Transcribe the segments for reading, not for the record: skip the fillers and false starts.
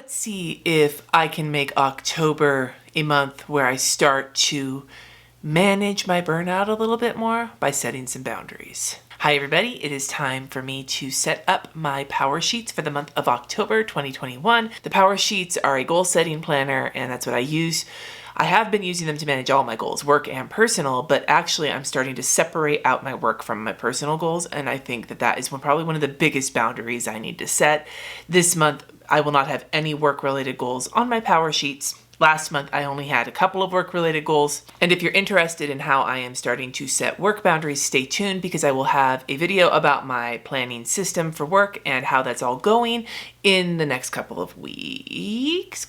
let's see if I can make October a month where I start to manage my burnout a little bit more by setting some boundaries. Hi everybody, it is time for me to set up my Powersheets for the month of October 2021. The Powersheets are a goal setting planner and that's what I use. I have been using them to manage all my goals, work and personal, but actually I'm starting to separate out my work from my personal goals, and I think that is probably one of the biggest boundaries I need to set. This month, I will not have any work-related goals on my Powersheets. Last month, I only had a couple of work-related goals. And if you're interested in how I am starting to set work boundaries, stay tuned because I will have a video about my planning system for work and how that's all going in the next couple of weeks, ?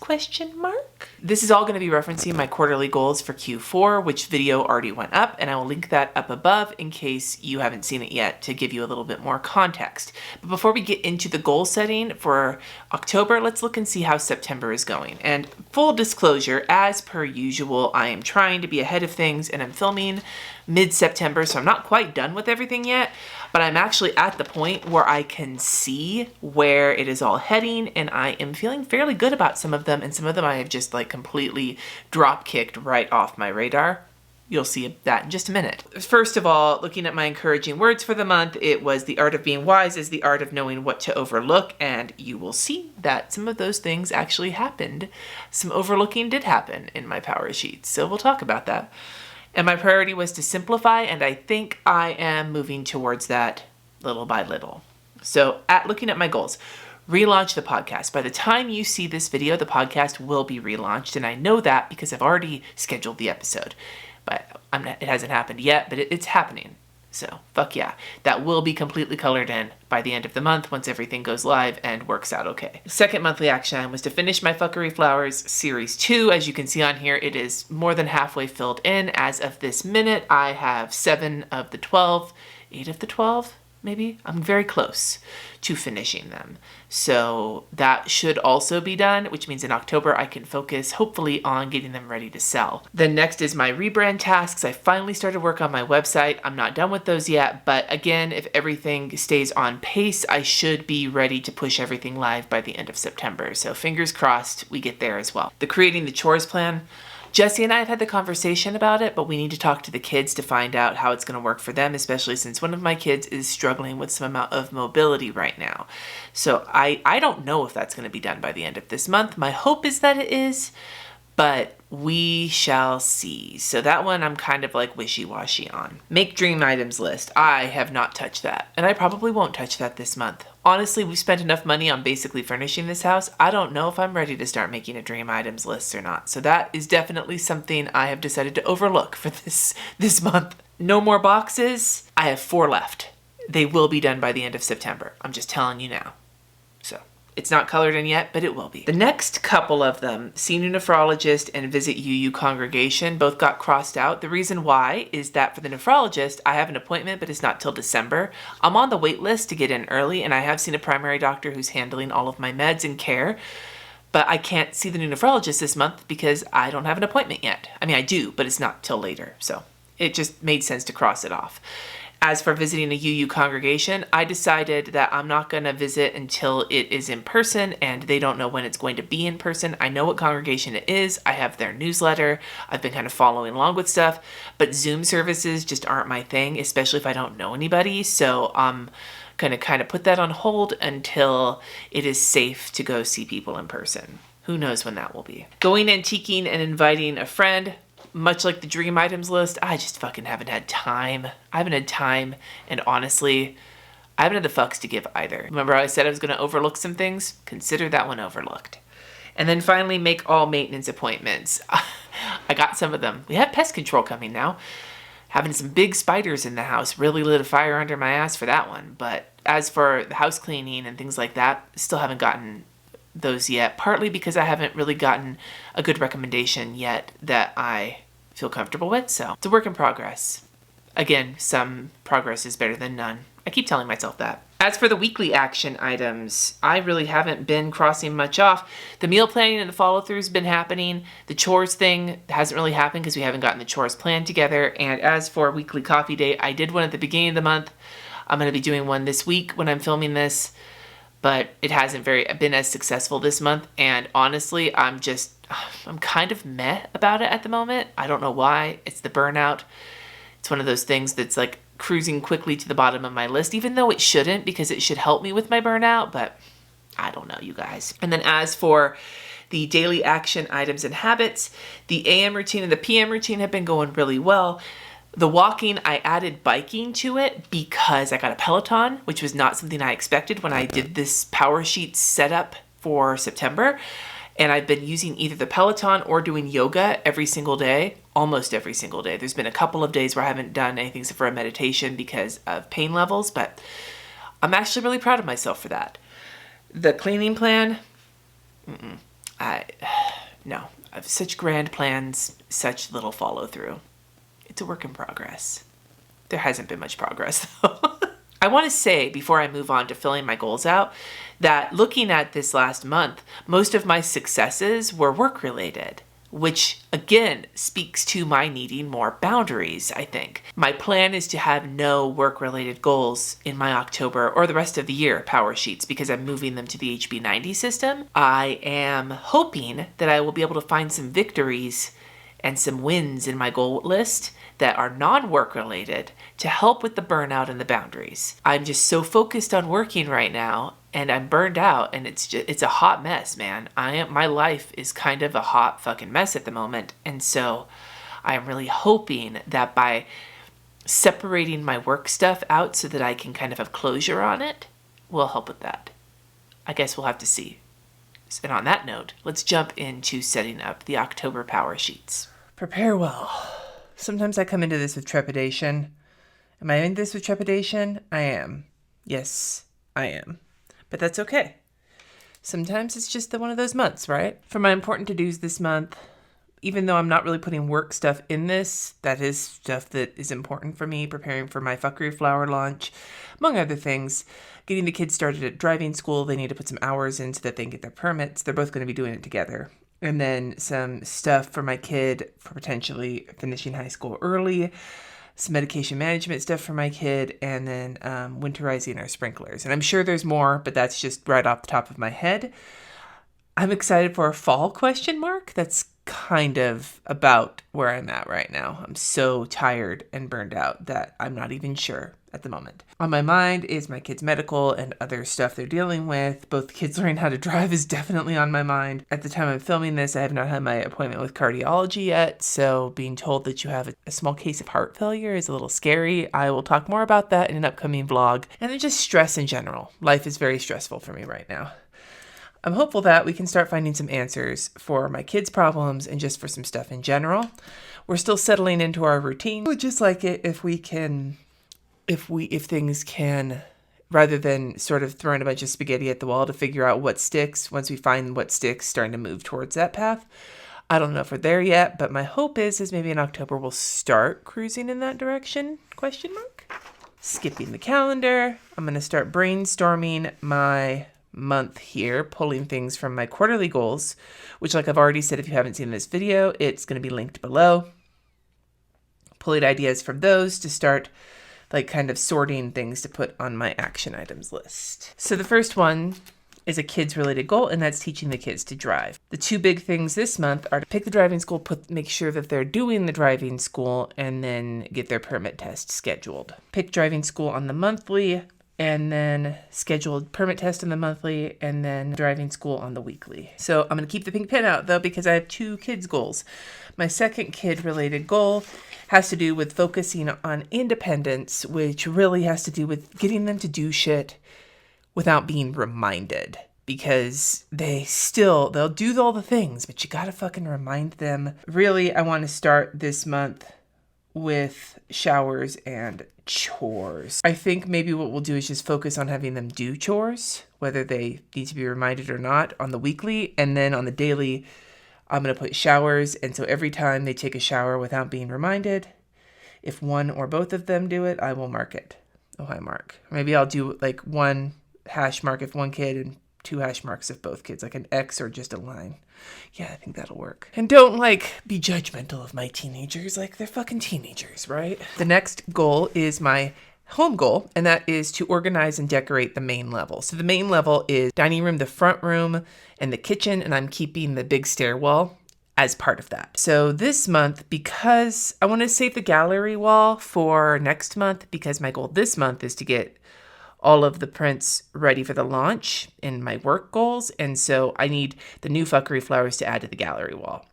This is all going to be referencing my quarterly goals for Q4, which video already went up, and I will link that up above in case you haven't seen it yet to give you a little bit more context. But before we get into the goal setting for October, let's look and see how September is going. And full disclosure, as per usual, I am trying to be ahead of things and I'm filming mid-September, so I'm not quite done with everything yet, but I'm actually at the point where I can see where it is all heading and I am feeling fairly good about some of them, and some of them I have just like completely drop-kicked right off my radar. You'll see that in just a minute. First of all, looking at my encouraging words for the month, it was the art of being wise is the art of knowing what to overlook, and you will see that some of those things actually happened. Some overlooking did happen in my Powersheets, so we'll talk about that. And my priority was to simplify, and I think I am moving towards that little by little. So looking at my goals, relaunch the podcast. By the time you see this video, the podcast will be relaunched, and I know that because I've already scheduled the episode. But it hasn't happened yet, but it's happening. So fuck yeah. That will be completely colored in by the end of the month once everything goes live and works out okay. Second monthly action item was to finish my Fuckery Flowers Series 2. As you can see on here, it is more than halfway filled in. As of this minute, I have 7 of the 12, 8 of the 12, maybe? I'm very close to finishing them. So that should also be done, which means in October I can focus hopefully on getting them ready to sell. Then next is my rebrand tasks. I finally started work on my website. I'm not done with those yet, but again, if everything stays on pace, I should be ready to push everything live by the end of September. So fingers crossed we get there as well. The creating the chores plan. Jesse and I have had the conversation about it, but we need to talk to the kids to find out how it's going to work for them, especially since one of my kids is struggling with some amount of mobility right now. So I don't know if that's going to be done by the end of this month. My hope is that it is, but we shall see. So that one I'm kind of like wishy-washy on. Make dream items list. I have not touched that, and I probably won't touch that this month. Honestly, we've spent enough money on basically furnishing this house. I don't know if I'm ready to start making a dream items list or not. So that is definitely something I have decided to overlook for this month. No more boxes. I have 4 left. They will be done by the end of September. I'm just telling you now. So it's not colored in yet, but it will be. The next couple of them, senior nephrologist and visit UU congregation, both got crossed out. The reason why is that for the nephrologist, I have an appointment, but it's not till December. I'm on the wait list to get in early, and I have seen a primary doctor who's handling all of my meds and care, but I can't see the new nephrologist this month because I don't have an appointment yet. I mean, I do, but it's not till later, so it just made sense to cross it off. As for visiting a UU congregation, I decided that I'm not going to visit until it is in person, and they don't know when it's going to be in person. I know what congregation it is. I have their newsletter. I've been kind of following along with stuff, but Zoom services just aren't my thing, especially if I don't know anybody. So I'm going to kind of put that on hold until it is safe to go see people in person. Who knows when that will be. Going antiquing and inviting a friend. Much like the dream items list, I just fucking haven't had time. I haven't had time, and honestly, I haven't had the fucks to give either. Remember I said I was going to overlook some things? Consider that one overlooked. And then finally, make all maintenance appointments. I got some of them. We have pest control coming now. Having some big spiders in the house really lit a fire under my ass for that one. But as for the house cleaning and things like that, still haven't gotten those yet. Partly because I haven't really gotten a good recommendation yet that I feel comfortable with, so it's a work in progress. Again, some progress is better than none. I keep telling myself that. As for the weekly action items, I really haven't been crossing much off. The meal planning and the follow-through has been happening. The chores thing hasn't really happened because we haven't gotten the chores planned together. And as for weekly coffee date, I did one at the beginning of the month. I'm going to be doing one this week when I'm filming this. but it hasn't been as successful this month. And honestly, I'm kind of meh about it at the moment. I don't know why. It's the burnout. It's one of those things that's like cruising quickly to the bottom of my list, even though it shouldn't, because it should help me with my burnout, but I don't know, you guys. And then as for the daily action items and habits, the AM routine and the PM routine have been going really well. The walking, I added biking to it because I got a Peloton, which was not something I expected when I did this Powersheets setup for September. And I've been using either the Peloton or doing yoga every single day, almost every single day. There's been a couple of days where I haven't done anything except for a meditation because of pain levels, but I'm actually really proud of myself for that. The cleaning plan, no. I have such grand plans, such little follow through. It's a work in progress. There hasn't been much progress though. I want to say, before I move on to filling my goals out, that looking at this last month, most of my successes were work related, which again speaks to my needing more boundaries, I think. My plan is to have no work related goals in my October or the rest of the year Powersheets because I'm moving them to the HB90 system. I am hoping that I will be able to find some victories and some wins in my goal list that are non-work related to help with the burnout and the boundaries. I'm just so focused on working right now and I'm burned out and it's a hot mess, man. My life is kind of a hot fucking mess at the moment. And so I am really hoping that by separating my work stuff out so that I can kind of have closure on it will help with that. I guess we'll have to see. And on that note, let's jump into setting up the October Powersheets. Prepare well. Sometimes I come into this with trepidation. Am I in this with trepidation? I am. Yes, I am. But that's okay. Sometimes it's just one of those months, right? For my important to-dos this month, even though I'm not really putting work stuff in this, that is stuff that is important for me, preparing for my fuckery flower launch, among other things. Getting the kids started at driving school, they need to put some hours in so that they can get their permits. They're both going to be doing it together. And then some stuff for my kid for potentially finishing high school early, some medication management stuff for my kid, and then winterizing our sprinklers. And I'm sure there's more, but that's just right off the top of my head. I'm excited for a fall question mark. That's kind of about where I'm at right now. I'm so tired and burned out that I'm not even sure at the moment. On my mind is my kids' medical and other stuff they're dealing with. Both kids learning how to drive is definitely on my mind. At the time I'm filming this, I have not had my appointment with cardiology yet, so being told that you have a small case of heart failure is a little scary. I will talk more about that in an upcoming vlog. And then just stress in general. Life is very stressful for me right now. I'm hopeful that we can start finding some answers for my kids' problems and just for some stuff in general. We're still settling into our routine. We'd just like it if things can, rather than sort of throwing a bunch of spaghetti at the wall to figure out what sticks, once we find what sticks, starting to move towards that path. I don't know if we're there yet, but my hope is maybe in October we'll start cruising in that direction, question mark. Skipping the calendar, I'm going to start brainstorming my month here, pulling things from my quarterly goals, which, like I've already said, if you haven't seen this video, it's going to be linked below. Pulling ideas from those to start like kind of sorting things to put on my action items list. So the first one is a kids related goal, and that's teaching the kids to drive. The two big things this month are to pick the driving school, make sure that they're doing the driving school, and then get their permit test scheduled. Pick driving school on the monthly, and then scheduled permit test on the monthly, and then driving school on the weekly. So I'm going to keep the pink pen out though, because I have two kids goals. My second kid related goal has to do with focusing on independence, which really has to do with getting them to do shit without being reminded, because they'll do all the things, but you gotta fucking remind them. Really, I want to start this month with showers and chores. I think maybe what we'll do is just focus on having them do chores, whether they need to be reminded or not, on the weekly, and then on the daily, I'm going to put showers, and so every time they take a shower without being reminded, if one or both of them do it, I will mark it. Oh, I mark. Maybe I'll do like one hash mark if one kid and two hash marks if both kids, like an X or just a line. Yeah, I think that'll work. And don't be judgmental of my teenagers, like they're fucking teenagers, right? The next goal is my home goal, and that is to organize and decorate the main level. So the main level is dining room, the front room, and the kitchen, and I'm keeping the big stairwell as part of that. So this month, because I want to save the gallery wall for next month, because my goal this month is to get all of the prints ready for the launch in my work goals, and so I need the new fuckery flowers to add to the gallery wall.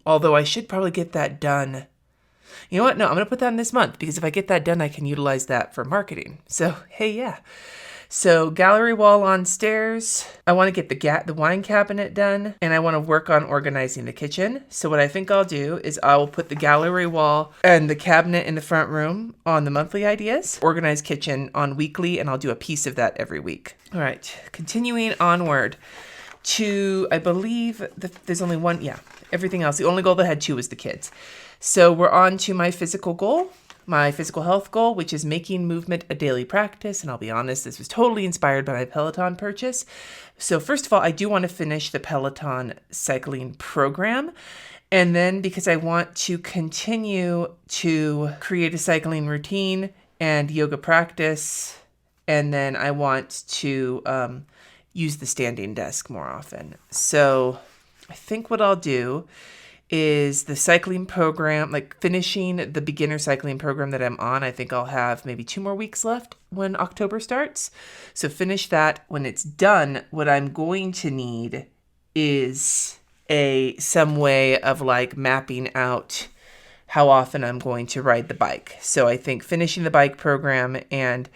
Although I should probably get that done. You know what? No, I'm going to put that in this month, because if I get that done, I can utilize that for marketing. So, hey, yeah. So gallery wall on stairs. I want to get the wine cabinet done, and I want to work on organizing the kitchen. So what I think I'll do is I will put the gallery wall and the cabinet in the front room on the monthly ideas, organize kitchen on weekly, and I'll do a piece of that every week. All right, continuing onward to, I believe there's only one, everything else. The only goal that I had two was the kids. So we're on to my physical goal. My physical health goal, which is making movement a daily practice. And I'll be honest, this was totally inspired by my Peloton purchase. So first of all, I do want to finish the Peloton cycling program. And then because I want to continue to create a cycling routine and yoga practice. And then I want to use the standing desk more often. So I think what I'll do is the cycling program, like finishing the beginner cycling program that I'm on. I think I'll have maybe 2 more weeks left when October starts. So finish that. When it's done, what I'm going to need is some way of like mapping out how often I'm going to ride the bike. So I think finishing the bike program and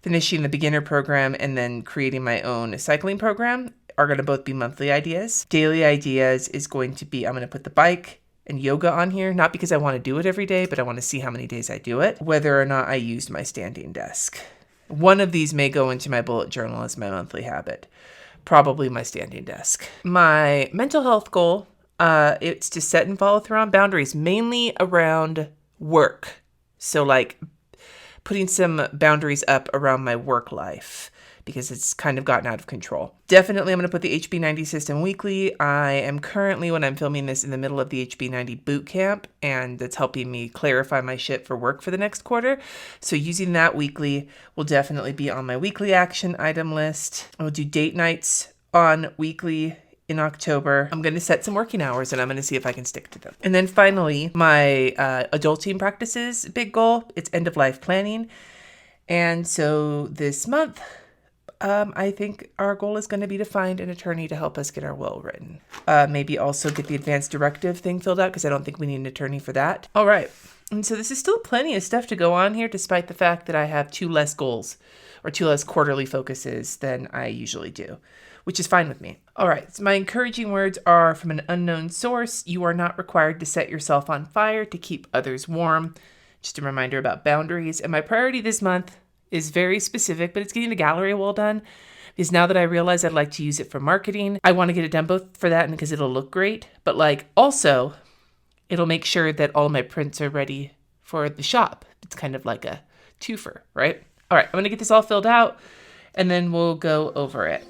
finishing the beginner program and then creating my own cycling program are going to both be monthly ideas. Daily ideas is going to be, I'm going to put the bike and yoga on here, not because I want to do it every day, but I want to see how many days I do it, whether or not I used my standing desk. One of these may go into my bullet journal as my monthly habit, probably my standing desk. My mental health goal, it's to set and follow through on boundaries, mainly around work. So like putting some boundaries up around my work life, because it's kind of gotten out of control. Definitely, I'm going to put the HB90 system weekly. I am currently, when I'm filming this, in the middle of the HB90 bootcamp, and it's helping me clarify my shit for work for the next quarter. So using that weekly will definitely be on my weekly action item list. I will do date nights on weekly in October. I'm going to set some working hours, and I'm going to see if I can stick to them. And then finally, my adulting practices big goal, it's end of life planning. And so this month, I think our goal is going to be to find an attorney to help us get our will written. Maybe also get the advance directive thing filled out, because I don't think we need an attorney for that. All right. And so this is still plenty of stuff to go on here, despite the fact that I have 2 less goals or 2 less quarterly focuses than I usually do, which is fine with me. All right. So my encouraging words are from an unknown source. You are not required to set yourself on fire to keep others warm. Just a reminder about boundaries. And my priority this month is very specific, but it's getting the gallery wall done, because now that I realize I'd like to use it for marketing, I want to get it done both for that and because it'll look great, but like also it'll make sure that all my prints are ready for the shop. It's kind of like a twofer, right? All right, I'm going to get this all filled out and then we'll go over it.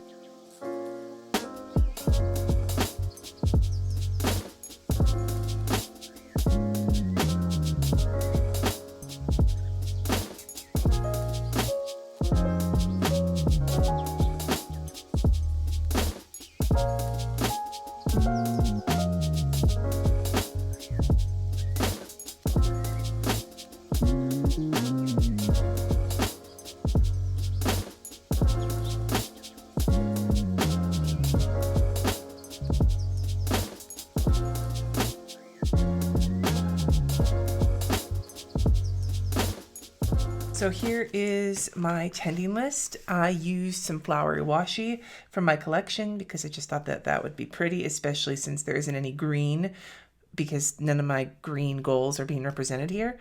So here is my tending list. I used some flowery washi from my collection because I just thought that that would be pretty, especially since there isn't any green, because none of my green goals are being represented here.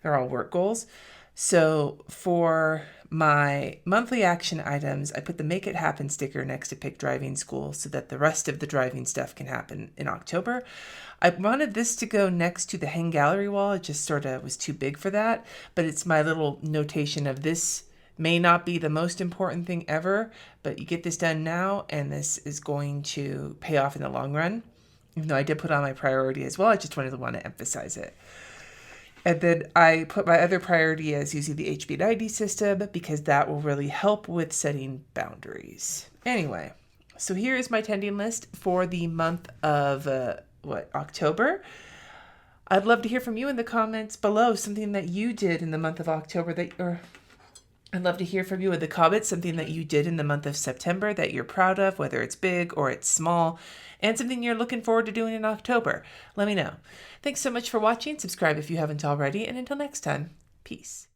They're all work goals. So for my monthly action items, I put the Make It Happen sticker next to Pick Driving School so that the rest of the driving stuff can happen in October. I wanted this to go next to the Hang Gallery wall. It just sort of was too big for that, but it's my little notation of this may not be the most important thing ever, but you get this done now and this is going to pay off in the long run. Even though I did put on my priority as well, I just want to emphasize it. And then I put my other priority as using the HB90 system because that will really help with setting boundaries. Anyway, so here is my tending list for the month of October. I'd love to hear from you in the comments below, something that you did in the month of October I'd love to hear from you in the comments, something that you did in the month of September that you're proud of, whether it's big or it's small, and something you're looking forward to doing in October. Let me know. Thanks so much for watching. Subscribe if you haven't already, and until next time, peace.